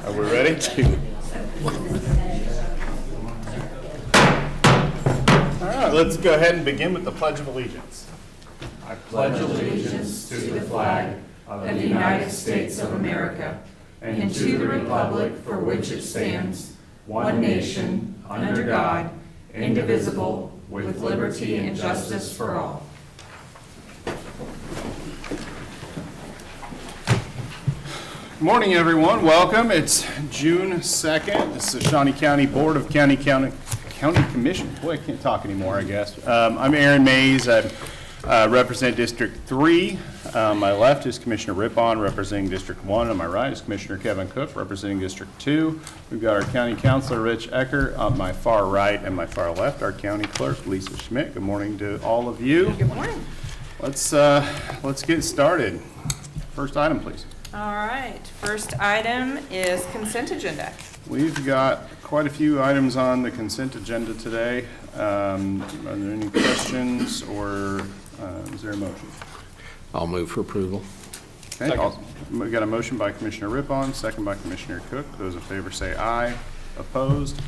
Are we ready? All right, let's go ahead and begin with the Pledge of Allegiance. I pledge allegiance to the flag of the United States of America and to the republic for which it stands, one nation, under God, indivisible, with liberty and justice for all. Good morning, everyone. Welcome. It's June 2nd. This is the Shawnee County Board of County Commission. Boy, I can't talk anymore, I guess. I'm Aaron Mays. I represent District 3. On my left is Commissioner Rippon representing District 1. On my right is Commissioner Kevin Cook representing District 2. We've got our County Councilor Rich Ecker on my far right, and my far left, our County Clerk Lisa Schmidt. Good morning to all of you. Good morning. Let's get started. First item, please. All right, first item is consent agenda. We've got quite a few items on the consent agenda today. Are there any questions or is there a motion? I'll move for approval. Okay, we got a motion by Commissioner Rippon, second by Commissioner Cook. Those in favor say aye. Opposed?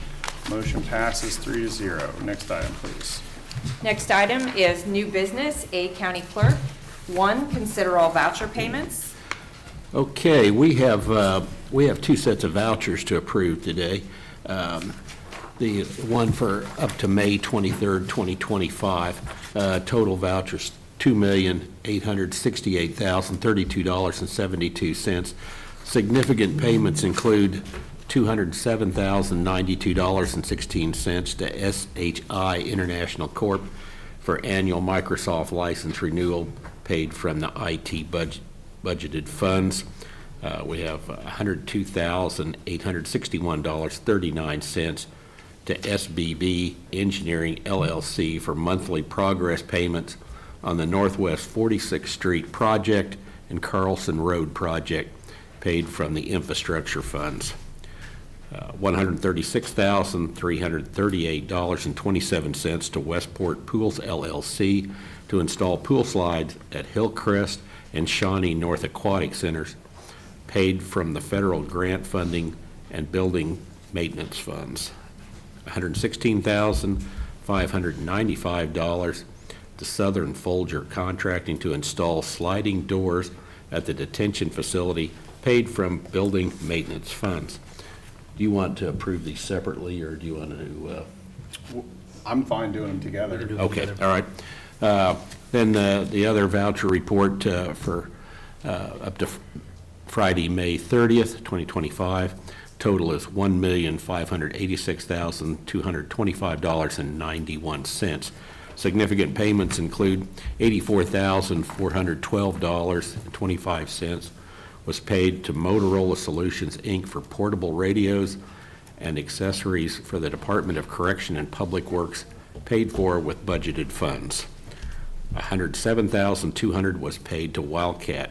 Motion passes 3-0. Next item, please. Next item is new business, A County Clerk. 1, consider all voucher payments. Okay, we have two sets of vouchers to approve today. The one for up to May 23rd, 2025. Total vouchers $2,868,032.72. Significant payments include $207,092.16 to SHI International Corp. for annual Microsoft license renewal paid from the IT budgeted funds. We have $102,861.39 to SBB Engineering LLC for monthly progress payments on the Northwest 46th Street project and Carlson Road project paid from the infrastructure funds. $136,338.27 to Westport Pools LLC to install pool slides at Hillcrest and Shawnee North Aquatic Centers, paid from the federal grant funding and building maintenance funds. $116,595 to Southern Folger Contracting to install sliding doors at the detention facility, paid from building maintenance funds. Do you want to approve these separately, or do you want to? I'm fine doing them together. Okay, all right. Then the other voucher report for up to Friday, May 30th, 2025. Total is $1,586,225.91. Significant payments include $84,412.25 was paid to Motorola Solutions, Inc. for portable radios and accessories for the Department of Correction and Public Works, paid for with budgeted funds. $107,200 was paid to Wildcat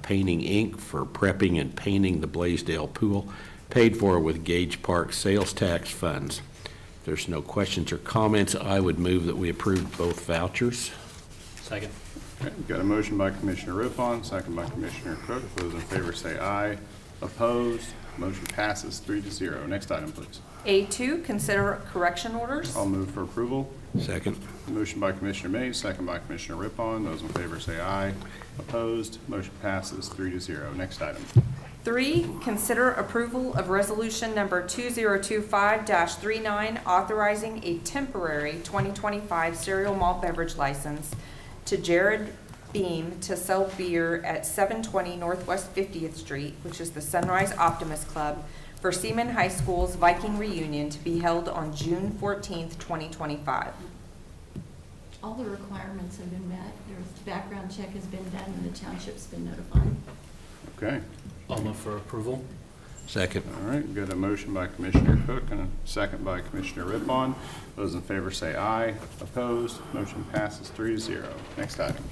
Painting, Inc. for prepping and painting the Blaisdell pool, paid for with Gage Park sales tax funds. If there's no questions or comments, I would move that we approve both vouchers. Second. Okay, we've got a motion by Commissioner Rippon, second by Commissioner Cook. Those in favor say aye. Opposed? Motion passes 3-0. Next item, please. A2, consider correction orders. I'll move for approval. Second. Motion by Commissioner Mays, second by Commissioner Rippon. Those in favor say aye. Opposed? Motion passes 3-0. Next item. 3, consider approval of resolution number 2025-39, authorizing a temporary 2025 cereal malt beverage license to Jared Beam to sell beer at 720 Northwest 50th Street, which is the Sunrise Optimist Club, for Seaman High School's Viking reunion to be held on June 14th, 2025. All the requirements have been met. Their background check has been done and the township's been notified. Okay. I'll move for approval. Second. All right, we've got a motion by Commissioner Cook and a second by Commissioner Rippon. Those in favor say aye. Opposed? Motion passes 3-0. Next item.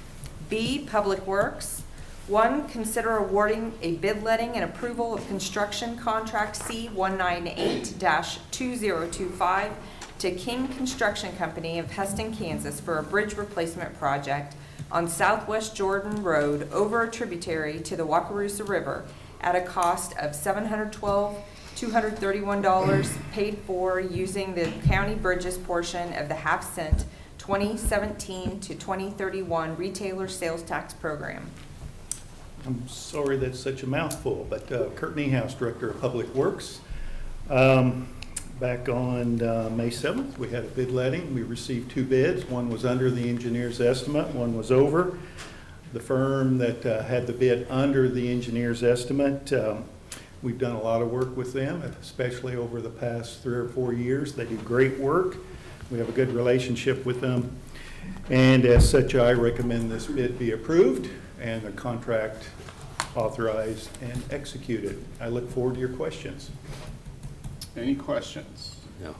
B, Public Works. 1, consider awarding a bid letting and approval of construction contract C198-2025 to King Construction Company of Heston, Kansas for a bridge replacement project on Southwest Jordan Road over a tributary to the Wakarusa River at a cost of $712,231 paid for using the county bridges portion of the half-cent 2017 to 2031 retailer sales tax program. I'm sorry that's such a mouthful, but Kurt Niehaus, Director of Public Works. Back on May 7th, we had a bid letting. We received 2 bids. One was under the engineer's estimate, one was over. The firm that had the bid under the engineer's estimate, we've done a lot of work with them, especially over the past 3 or 4 years. They do great work. We have a good relationship with them. And as such, I recommend this bid be approved and the contract authorized and executed. I look forward to your questions. Any questions? No.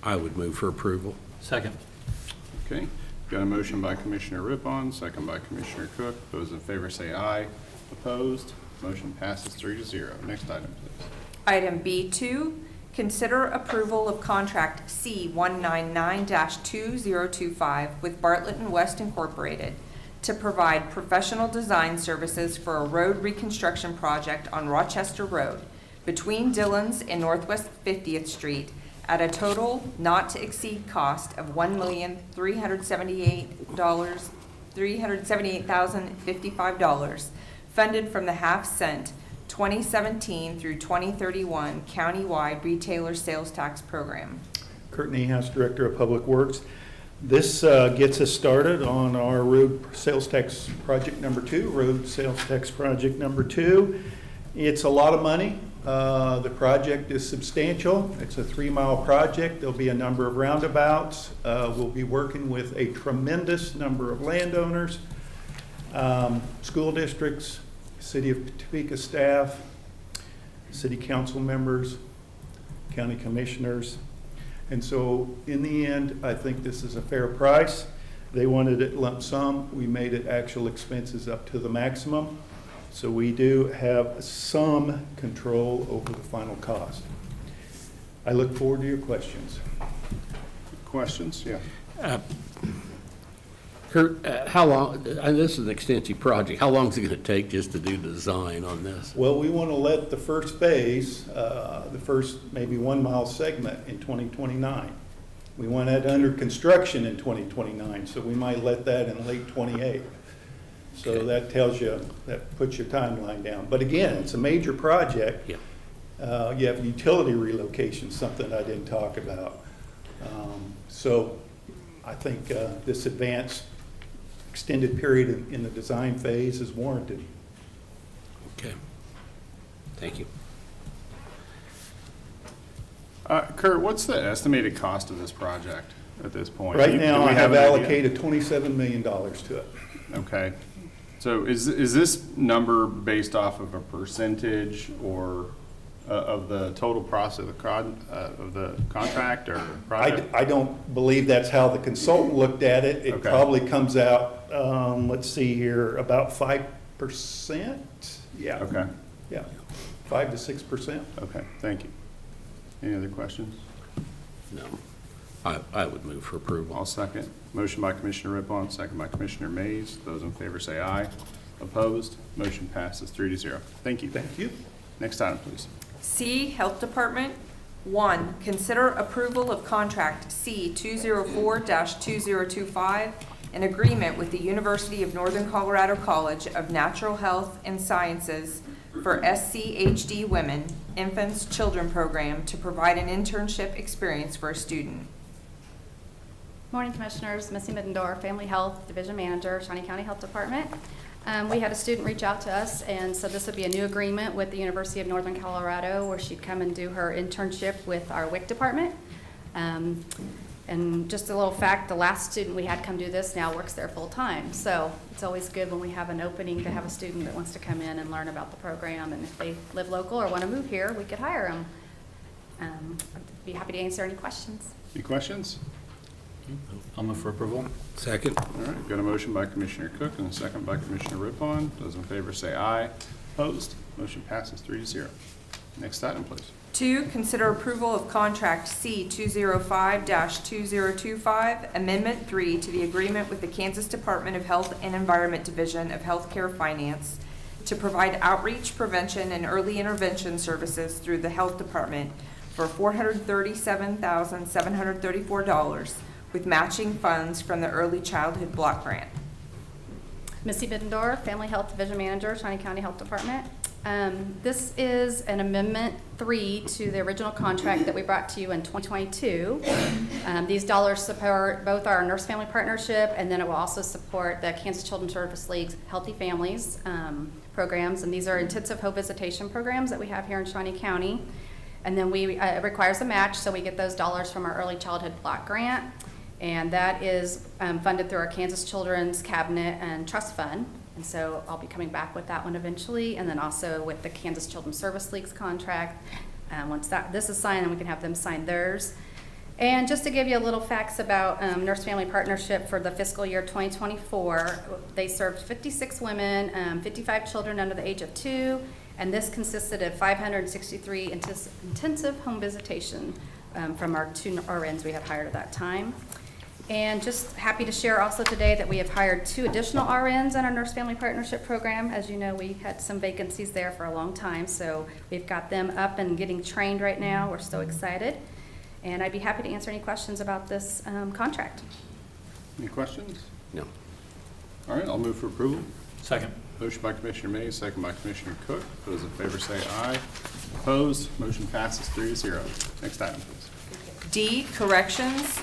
I would move for approval. Second. Okay, got a motion by Commissioner Rippon, second by Commissioner Cook. Those in favor say aye. Opposed? Motion passes 3-0. Next item, please. Item B2, consider approval of contract C199-2025 with Bartlett and West Incorporated to provide professional design services for a road reconstruction project on Rochester Road between Dillon's and Northwest 50th Street at a total not to exceed cost of $1,378,055, funded from the half-cent 2017 through 2031 countywide retailer sales tax program. Kurt Niehaus, Director of Public Works. This gets us started on our road sales tax project number 2, road sales tax project number 2. It's a lot of money. The project is substantial. It's a 3-mile project. There'll be a number of roundabouts. We'll be working with a tremendous number of landowners, school districts, City of Topeka staff, city council members, county commissioners. And so in the end, I think this is a fair price. They wanted it lump sum. We made it actual expenses up to the maximum. So we do have some control over the final cost. I look forward to your questions. Questions? Yeah. Kurt, how long, this is an extensive project. How long is it going to take just to do design on this? Well, we want to let the first phase, the first maybe 1-mile segment in 2029. We want that under construction in 2029, so we might let that in late 28. So Okay. that tells you, that puts your timeline down. But again, it's a major project. Yeah. You have utility relocation, something I didn't talk about. So I think this extended period in the design phase is warranted. Okay. Thank you. Kurt, what's the estimated cost of this project at this point? Right Do now, we I have an idea? allocated $27 million to it. Okay. So is this number based off of a percentage or of the total process of the contract or project? I don't believe that's how the consultant looked at it. It Okay. probably comes out, let's see here, about 5%? Yeah. Okay, Yeah, 5 to 6%. okay, thank you. Any other questions? No. I would move for approval. I'll second. Motion by Commissioner Rippon, second by Commissioner Mays. Those in favor say aye. Opposed? Motion passes 3-0. Thank you. Thank you. Next item, please. C, Health Department. 1, consider approval of contract C204-2025, an agreement with the University of Northern Colorado College of Natural Health and Sciences for SCHD Women, Infants, Children Program to provide an internship experience for a student. Morning, Commissioners. Missy Middendorf, Family Health Division Manager, Shawnee County Health Department. We had a student reach out to us, and so this would be a new agreement with the University of Northern Colorado where she'd come and do her internship with our WIC department. And just a little fact, the last student we had come do this now works there full-time. So it's always good when we have an opening to have a student that wants to come in and learn about the program. And if they live local or want to move here, we could hire them. I'd be happy to answer any questions. Any questions? I'll move for approval. Second. All right, got a motion by Commissioner Cook and a second by Commissioner Rippon. Those in favor say aye. Opposed? Motion passes 3-0. Next item, please. 2, consider approval of contract C205-2025, Amendment 3 to the agreement with the Kansas Department of Health and Environment Division of Healthcare Finance to provide outreach, prevention, and early intervention services through the Health Department for $437,734 with matching funds from the Early Childhood Block Grant. Missy Biddendorf, Family Health Division Manager, Shawnee County Health Department. This is an Amendment 3 to the original contract that we brought to you in 2022. These dollars support both our Nurse Family Partnership, and then it will also support the Kansas Children's Service League's Healthy Families programs. And these are intensive home visitation programs that we have here in Shawnee County. And then it requires a match, so we get those dollars from our Early Childhood Block Grant. And that is funded through our Kansas Children's Cabinet and Trust Fund. And so I'll be coming back with that one eventually, and then also with the Kansas Children's Service League's contract. Once this is signed, then we can have them sign theirs. And just to give you a little facts about Nurse Family Partnership for the fiscal year 2024, they served 56 women, 55 children under the age of 2, and this consisted of 563 intensive home visitation from our 2 RNs we had hired at that time. And just happy to share also today that we have hired 2 additional RNs in our Nurse Family Partnership program. As you know, we had some vacancies there for a long time, so we've got them up and getting trained right now. We're so excited. And I'd be happy to answer any questions about this contract. Any questions? No. All right, I'll move for approval. Second. Motion by Commissioner Mays, second by Commissioner Cook. Those in favor say aye. Opposed? Motion passes 3-0. Next item, please. D, corrections.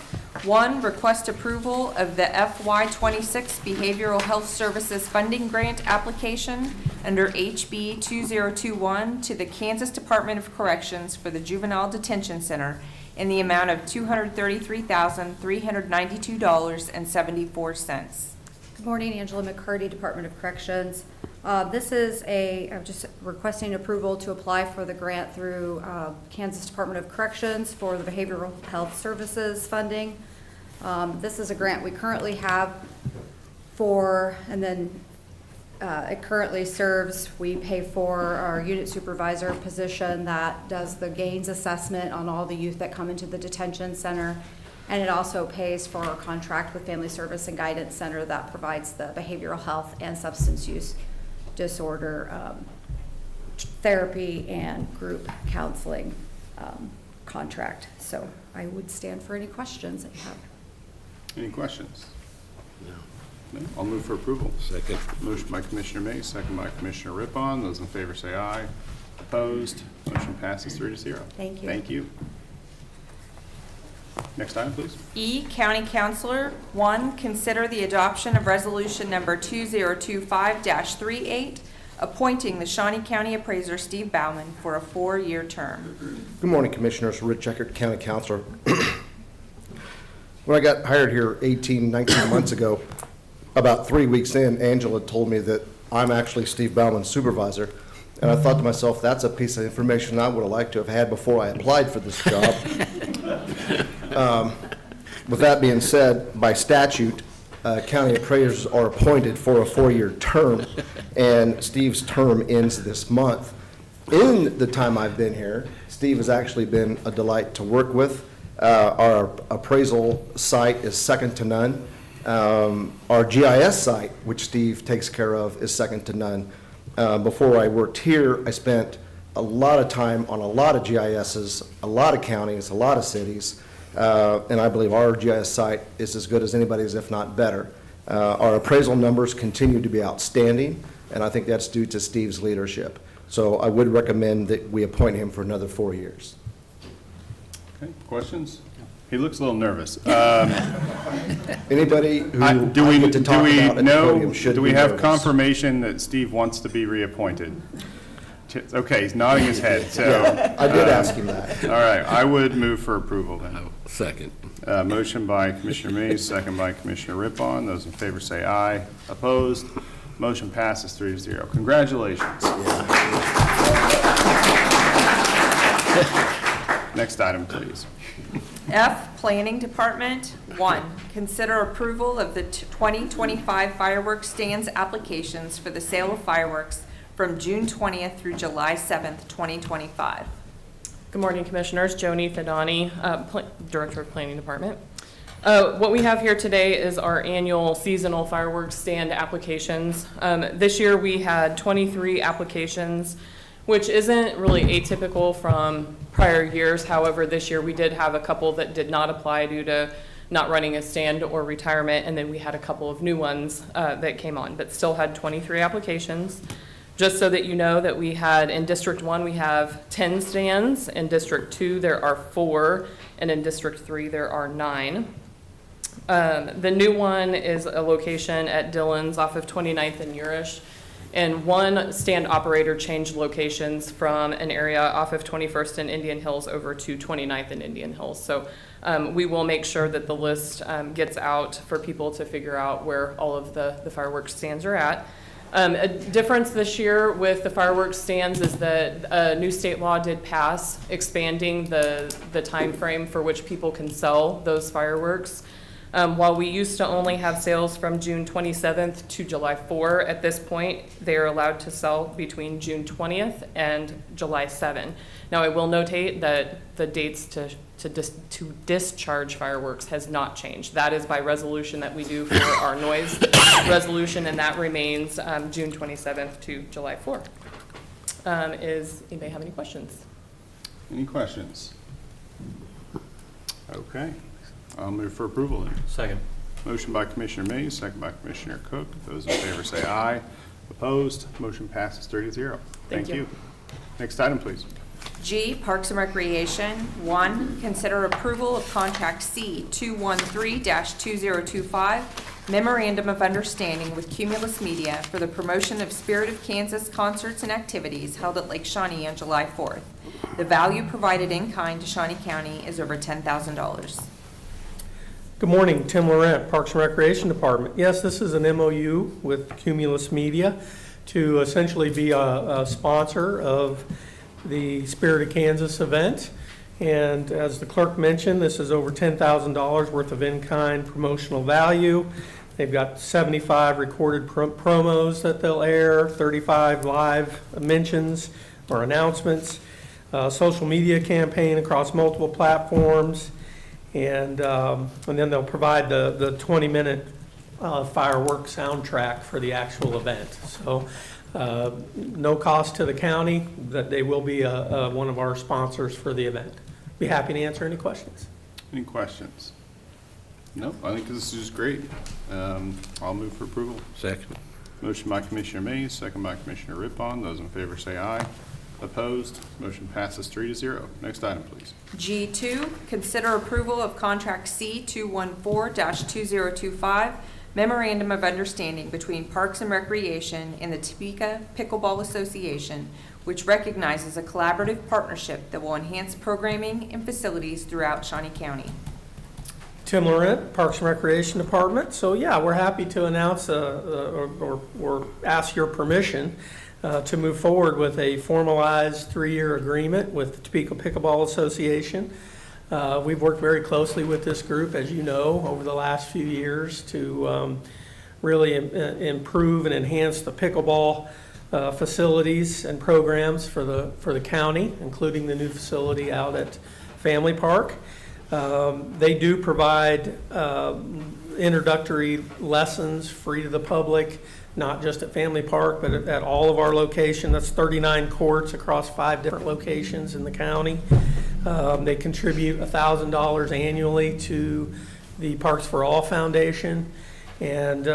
1, request approval of the FY26 Behavioral Health Services Funding Grant application under HB 2021 to the Kansas Department of Corrections for the Juvenile Detention Center in the amount of $233,392.74. Good morning, Angela McCurdy, Department of Corrections. This is just requesting approval to apply for the grant through Kansas Department of Corrections for the Behavioral Health Services funding. This is a grant we currently have it currently serves, we pay for our unit supervisor position that does the gains assessment on all the youth that come into the detention center. And it also pays for our contract with Family Service and Guidance Center that provides the behavioral health and substance use disorder therapy and group counseling contract. So I would stand for any questions that you have. Any questions? No. No? I'll move for approval. Second. Motion by Commissioner Mays, second by Commissioner Rippon. Those in favor say aye. Opposed? Motion passes 3-0. Thank you. Thank you. Next item, please. E, County Counselor. 1, consider the adoption of Resolution Number 2025-38, appointing the Shawnee County Appraiser Steve Bauman for a 4-year term. Good morning, Commissioners. Rich Eckert, County Counselor. When I got hired here 19 months ago, about 3 weeks in, Angela told me that I'm actually Steve Bauman's supervisor. And I thought to myself, that's a piece of information I would have liked to have had before I applied for this job. With that being said, by statute, county appraisers are appointed for a 4-year term, and Steve's term ends this month. In the time I've been here, Steve has actually been a delight to work with. Our appraisal site is second to none. Our GIS site, which Steve takes care of, is second to none. Before I worked here, I spent a lot of time on a lot of GISs, a lot of counties, a lot of cities, and I believe our GIS site is as good as anybody's, if not better. Our appraisal numbers continue to be outstanding, and I think that's due to Steve's leadership. So I would recommend that we appoint him for another 4 years. Okay, questions? He looks a little nervous. Anybody who I Do we get to talk about at the podium should do we be have nervous. confirmation that Steve wants to be reappointed? Okay, he's nodding his head, so. Yeah, I did ask him that. All right, I would move for approval then. Second. Motion by Commissioner Mays, second by Commissioner Rippon. Those in favor say aye. Opposed? Motion passes 3-0. Congratulations. Next item, please. F, Planning Department. 1, consider approval of the 2025 fireworks stands applications for the sale of fireworks from June 20th through July 7th, 2025. Good morning, Commissioners. Joni Fedani, Director of Planning Department. What we have here today is our annual seasonal fireworks stand applications. This year we had 23 applications, which isn't really atypical from prior years. However, this year we did have a couple that did not apply due to not running a stand or retirement, and then we had a couple of new ones that came on, but still had 23 applications. Just so that you know that we had, in District 1, we have 10 stands. In District 2, there are 4, and in District 3, there are 9. The new one is a location at Dillon's off of 29th and Urish. And one stand operator changed locations from an area off of 21st and Indian Hills over to 29th and Indian Hills. So we will make sure that the list gets out for people to figure out where all of the fireworks stands are at. A difference this year with the fireworks stands is that a new state law did pass expanding the time frame for which people can sell those fireworks. While we used to only have sales from June 27th to July 4, at this point, they are allowed to sell between June 20th and July 7. Now, I will notate that the dates to discharge fireworks has not changed. That is by resolution that we do for our noise resolution, and that remains June 27th to July 4. Is anybody have any questions? Any questions? Okay. I'll move for approval then. Second. Motion by Commissioner Mays, second by Commissioner Cook. Those in favor say aye. Opposed? Motion passes 3-0. Thank you. Next item, please. G, Parks and Recreation. 1, consider approval of contract C 213-2025, memorandum of understanding with Cumulus Media for the promotion of Spirit of Kansas concerts and activities held at Lake Shawnee on July 4th. The value provided in kind to Shawnee County is over $10,000. Good morning, Tim Laurent, Parks and Recreation Department. Yes, this is an MOU with Cumulus Media to essentially be a sponsor of the Spirit of Kansas event. And as the clerk mentioned, this is over $10,000 worth of in-kind promotional value. They've got 75 recorded promos that they'll air, 35 live mentions or announcements, social media campaign across multiple platforms, and then they'll provide the 20-minute fireworks soundtrack for the actual event. So no cost to the county, that they will be one of our sponsors for the event. Be happy to answer any questions. Any questions? Nope, I think this is great. I'll move for approval. Second. Motion by Commissioner Mays, second by Commissioner Rippon. Those in favor say aye. Opposed? Motion passes 3-0. Next item, please. G2, consider approval of contract C 214-2025, memorandum of understanding between Parks and Recreation and the Topeka Pickleball Association, which recognizes a collaborative partnership that will enhance programming and facilities throughout Shawnee County. Tim Laurent, Parks and Recreation Department. So yeah, we're happy to announce or ask your permission to move forward with a formalized 3-year agreement with the Topeka Pickleball Association. We've worked very closely with this group, as you know, over the last few years to really improve and enhance the pickleball facilities and programs for the county, including the new facility out at Family Park. They do provide introductory lessons free to the public, not just at Family Park, but at all of our locations. That's 39 courts across 5 different locations in the county. They contribute $1,000 annually to the Parks for All Foundation. And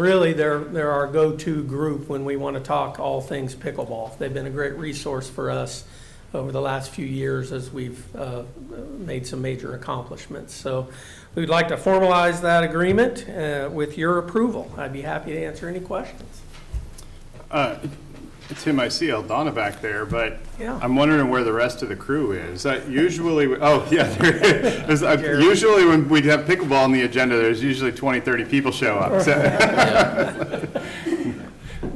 really, they're our go-to group when we want to talk all things pickleball. They've been a great resource for us over the last few years as we've made some major accomplishments. So we'd like to formalize that agreement with your approval. I'd be happy to answer any questions. Tim, I see Eldana back there, but Yeah. I'm wondering where the rest of the crew is. Usually, there is. Usually when we have pickleball on the agenda, there's usually 20, 30 people show up. So.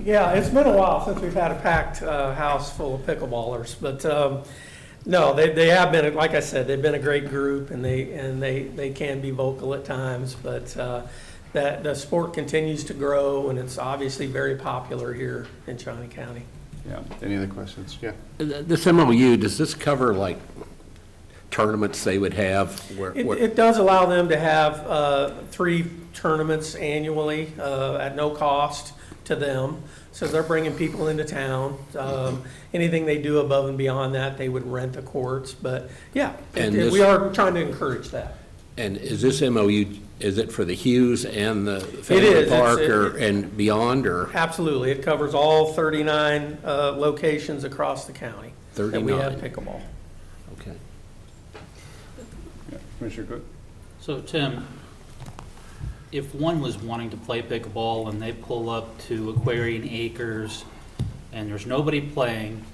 Yeah, it's been a while since we've had a packed house full of pickleballers, but no, they have been, like I said, they've been a great group, and they can be vocal at times, but that the sport continues to grow, and it's obviously very popular here in Shawnee County. Yeah. Any other questions? Yeah. This MOU, does this cover like tournaments they would have? It does allow them to have 3 tournaments annually at no cost to them. So they're bringing people into town. Anything they do above and beyond that, they would rent the courts. But yeah, we are trying to encourage that. And is this MOU, is it for the Hughes and the It family is. park and beyond, or? Absolutely. It covers all 39 locations across the county that we have 39. pickleball. Okay. Yeah, Commissioner Cook? So Tim, if one was wanting to play pickleball and they pull up to Aquarian Acres and there's nobody playing,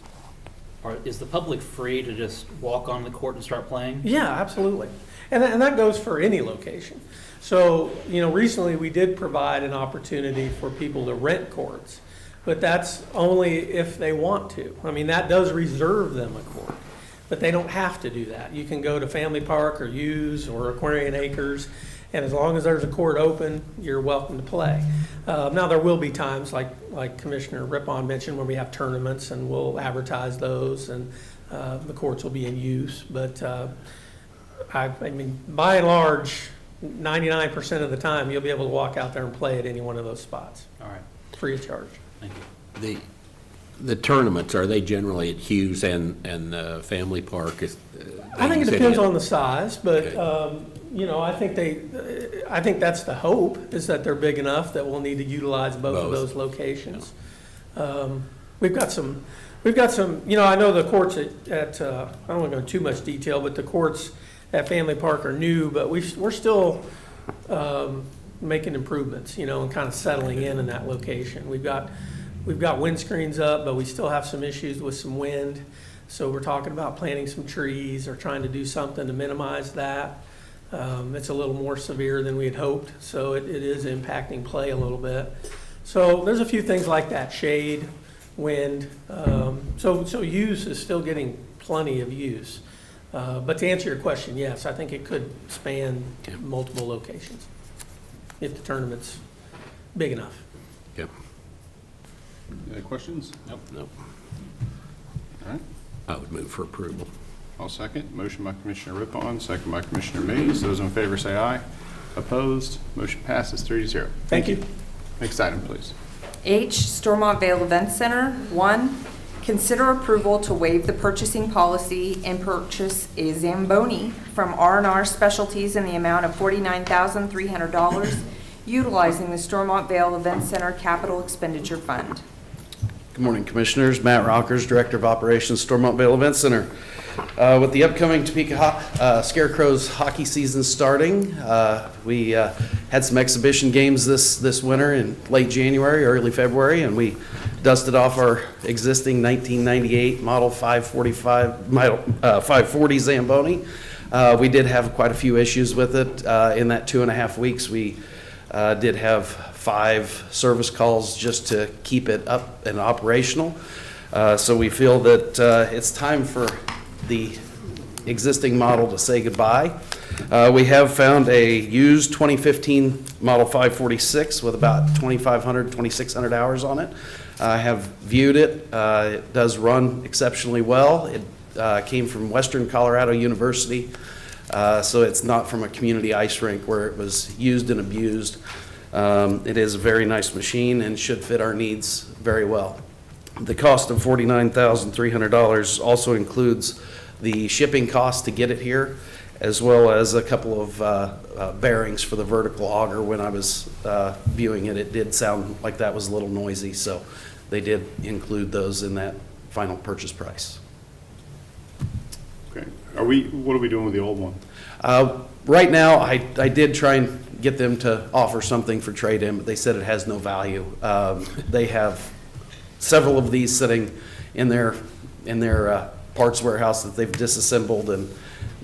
is the public free to just walk on the court and start playing? Yeah, absolutely. And that goes for any location. So, recently we did provide an opportunity for people to rent courts, but that's only if they want to. I mean, that does reserve them a court, but they don't have to do that. You can go to Family Park or Hughes or Aquarian Acres, and as long as there's a court open, you're welcome to play. Now, there will be times, like Commissioner Rippon mentioned, where we have tournaments, and we'll advertise those, and the courts will be in use. But I mean, by and large, 99% of the time, you'll be able to walk out there and play at any one of those spots, All right, free of charge. thank you. The tournaments, are they generally at Hughes and Family Park? I think it depends on the size, but Okay. I think that's the hope, is that they're big enough that we'll need to utilize both of those locations. We've got some. I know the courts at I don't want to go into too much detail, but the courts at Family Park are new, but we're still making improvements, and kind of settling in that location. We've got windscreens up, but we still have some issues with some wind. So we're talking about planting some trees or trying to do something to minimize that. It's a little more severe than we had hoped, so it is impacting play a little bit. So there's a few things like that, shade, wind. So use is still getting plenty of use. But to answer your question, yes, I think it could span multiple locations if the tournament's big enough. Yep. Any questions? Nope. Nope. All right. I would move for approval. I'll second. Motion by Commissioner Rippon, second by Commissioner Mays. Those in favor say aye. Opposed? Motion passes 3-0. Thank you. Next item, please. H, Stormont Vale Event Center. 1, consider approval to waive the purchasing policy and purchase a Zamboni from R&R Specialties in the amount of $49,300, utilizing the Stormont Vale Event Center Capital Expenditure Fund. Good morning, Commissioners. Matt Rockers, Director of Operations, Stormont Vale Event Center. With the upcoming Topeka Scarecrows hockey season starting, we had some exhibition games this winter in late January, early February, and we dusted off our existing 1998 Model 540 Zamboni. We did have quite a few issues with it. In that 2.5 weeks, we did have 5 service calls just to keep it up and operational. So we feel that it's time for the existing model to say goodbye. We have found a used 2015 Model 546 with about 2,500, 2,600 hours on it. I have viewed it. It does run exceptionally well. It came from Western Colorado University, so it's not from a community ice rink where it was used and abused. It is a very nice machine and should fit our needs very well. The cost of $49,300 also includes the shipping cost to get it here, as well as a couple of bearings for the vertical auger. When I was viewing it, it did sound like that was a little noisy, so they did include those in that final purchase price. Okay. What are we doing with the old one? Right now, I did try and get them to offer something for trade-in, but they said it has no value. They have several of these sitting in their parts warehouse that they've disassembled, and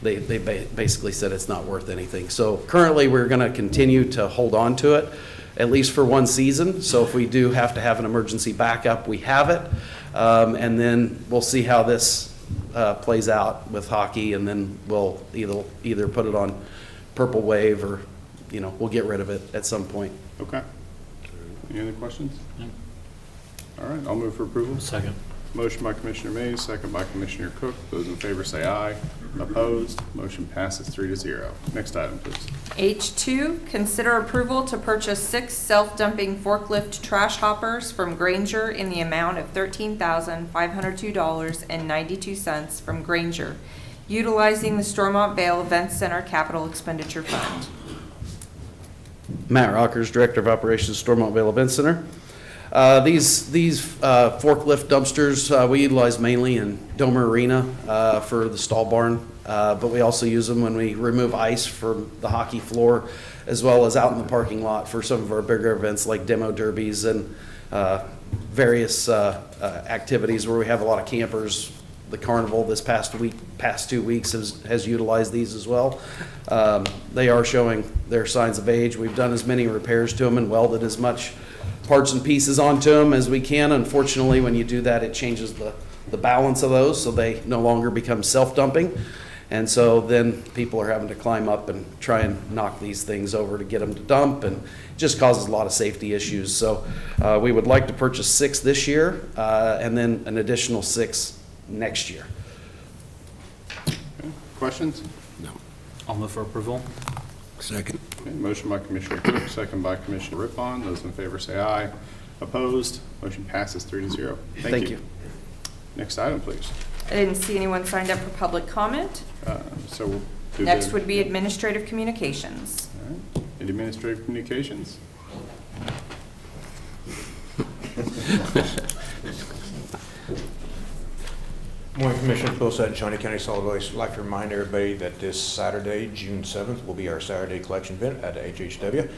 they basically said it's not worth anything. So currently, we're going to continue to hold on to it, at least for one season. So if we do have to have an emergency backup, we have it. And then we'll see how this plays out with hockey, and then we'll either put it on Purple Wave, or we'll get rid of it at some point. Okay. Any other questions? No. All right, I'll move for approval. Second. Motion by Commissioner Mays, second by Commissioner Cook. Those in favor say aye. Opposed? Motion passes 3-0. Next item, please. H2, consider approval to purchase 6 self-dumping forklift trash hoppers from Granger in the amount of $13,502.92 from Granger, utilizing the Stormont Vale Event Center Capital Expenditure Fund. Matt Rockers, Director of Operations, Stormont Vale Event Center. These forklift dumpsters, we utilize mainly in Domer Arena for the stall barn, but we also use them when we remove ice from the hockey floor, as well as out in the parking lot for some of our bigger events like demo derbies and various activities where we have a lot of campers. The carnival this past 2 weeks has utilized these as well. They are showing their signs of age. We've done as many repairs to them and welded as much parts and pieces onto them as we can. Unfortunately, when you do that, it changes the balance of those, so they no longer become self-dumping. And so then people are having to climb up and try and knock these things over to get them to dump, and it just causes a lot of safety issues. So we would like to purchase 6 this year and then an additional 6 next year. Questions? No. I'll move for approval. Second. Okay, motion by Commissioner Cook, second by Commissioner Rippon. Those in favor say aye. Opposed? Motion passes 3-0. Thank you. Next item, please. I didn't see anyone signed up for public comment. So we'll do Next the- would be administrative communications. All right. Administrative communications. Morning, Commissioner. Bill Sutton, Shawnee County Solid Waste. I'd like to remind everybody that this Saturday, June 7th, will be our Saturday collection event at HHW.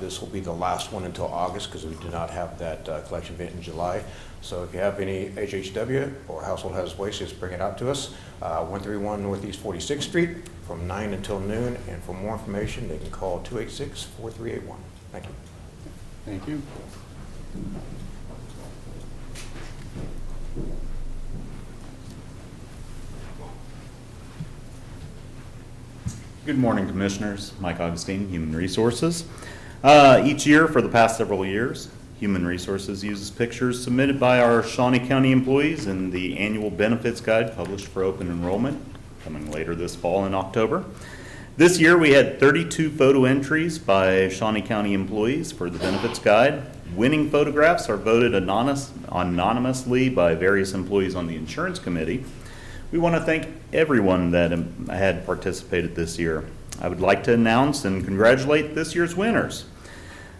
This will be the last one until August because we do not have that collection event in July. So if you have any HHW or household hazardous waste, just bring it out to us. 131 Northeast 46th Street from 9 until noon. And for more information, they can call 286-4381. Thank you. Thank you. Good morning, Commissioners. Mike Augustine, Human Resources. Each year for the past several years, Human Resources uses pictures submitted by our Shawnee County employees in the annual benefits guide published for open enrollment, coming later this fall in October. This year we had 32 photo entries by Shawnee County employees for the benefits guide. Winning photographs are voted anonymously by various employees on the insurance committee. We want to thank everyone that had participated this year. I would like to announce and congratulate this year's winners.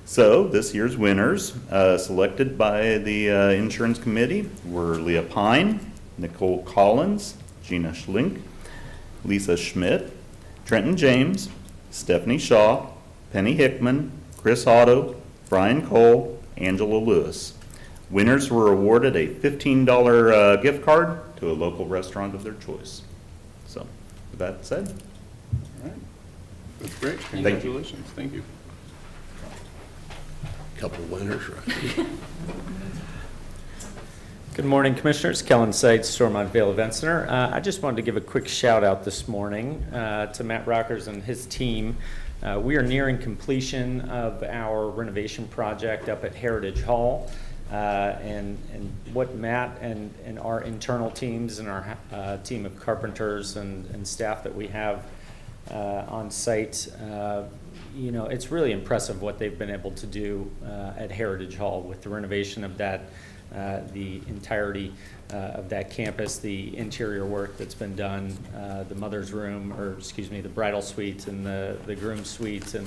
So this year's winners, selected by the insurance committee, were Leah Pine, Nicole Collins, Gina Schlink, Lisa Schmidt, Trenton James, Stephanie Shaw, Penny Hickman, Chris Otto, Brian Cole, Angela Lewis. Winners were awarded a $15 gift card to a local restaurant of their choice. So, with that said, All right. That's great. Thank you. Congratulations. Thank you. Couple winners, right? Good morning, Commissioners. Kellen Seitz, Stormont Vale Event Center. I just wanted to give a quick shout out this morning to Matt Rockers and his team. We are nearing completion of our renovation project up at Heritage Hall. And what Matt and our internal teams and our team of carpenters and staff that we have on site, you know, it's really impressive what they've been able to do at Heritage Hall with the renovation of that, the entirety of that campus, the interior work that's been done, the mother's room, or excuse me, the bridal suite and the groom suites, and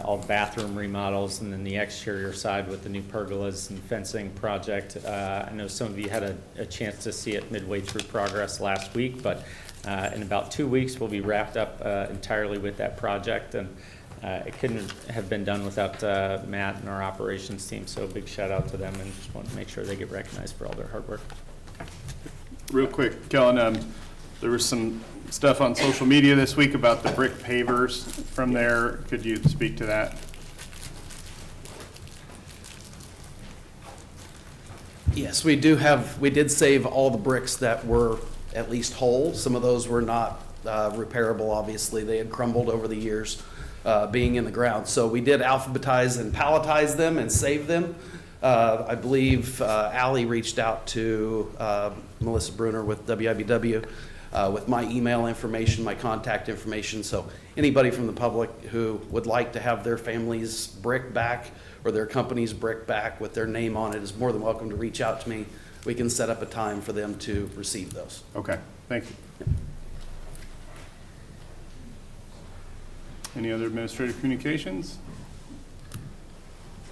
all the bathroom remodels, and then the exterior side with the new pergolas and fencing project. I know some of you had a chance to see it midway through progress last week, but in about 2 weeks we'll be wrapped up entirely with that project, and it couldn't have been done without Matt and our operations team, so a big shout out to them, and just want to make sure they get recognized for all their hard work. Real quick, Kellen, there was some stuff on social media this week about the brick pavers from there. Could you speak to that? Yes, we did save all the bricks that were at least whole. Some of those were not repairable, obviously. They had crumbled over the years being in the ground. So we did alphabetize and palletize them and save them. I believe Ally reached out to Melissa Bruner with WIBW with my email information, my contact information. So anybody from the public who would like to have their family's brick back or their company's brick back with their name on it is more than welcome to reach out to me. We can set up a time for them to receive those. Okay, thank you. Any other administrative communications?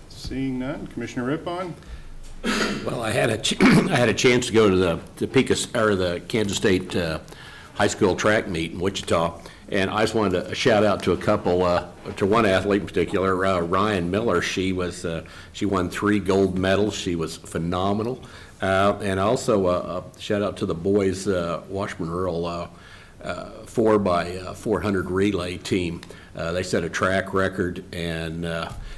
Seeing none. Commissioner Rippon? Well, I had a chance to go to the Topeka, or the Kansas State High School track meet in Wichita, and I just wanted to shout out to a couple, to one athlete in particular, Ryan Miller. She won 3 gold medals. She was phenomenal. And also a shout out to the boys Washburn Earl 4x400 relay team. They set a track record, and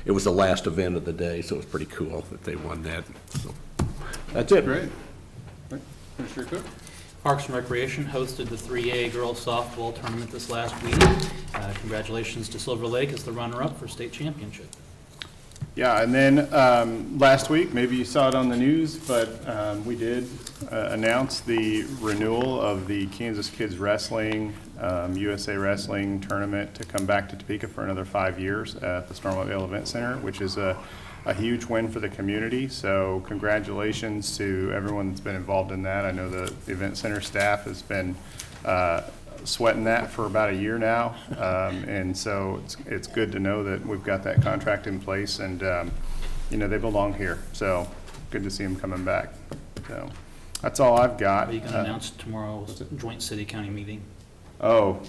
it was the last event of the day, so it was pretty cool that they won that. So that's it. Great. Commissioner Cook? Parks and Recreation hosted the 3A girls softball tournament this last week. Congratulations to Silver Lake as the runner-up for state championship. Yeah, and then last week, maybe you saw it on the news, but we did announce the renewal of the Kansas Kids Wrestling, USA Wrestling Tournament to come back to Topeka for another 5 years at the Stormville Event Center, which is a huge win for the community. So congratulations to everyone that's been involved in that. I know the Event Center staff has been sweating that for about a year now, and so it's good to know that we've got that contract in place, and you know, they belong here, so good to see them coming back. So that's all I've got. Are you going to announce tomorrow's joint city-county meeting? Oh,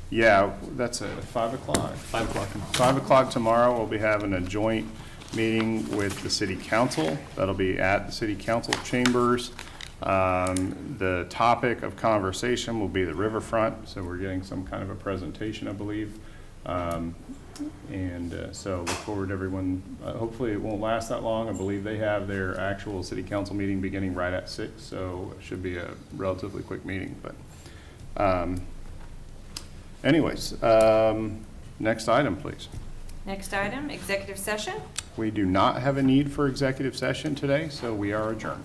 yeah, that's at 5 o'clock. 5 o'clock tomorrow. 5 o'clock tomorrow, we'll be having a joint meeting with the city council. That'll be at the city council chambers. The topic of conversation will be the riverfront, so we're getting some kind of a presentation, I believe. So look forward to everyone. Hopefully it won't last that long. I believe they have their actual city council meeting beginning right at 6, so it should be a relatively quick meeting. But anyways, next item, please. Next item, executive session. We do not have a need for executive session today, so we are adjourned.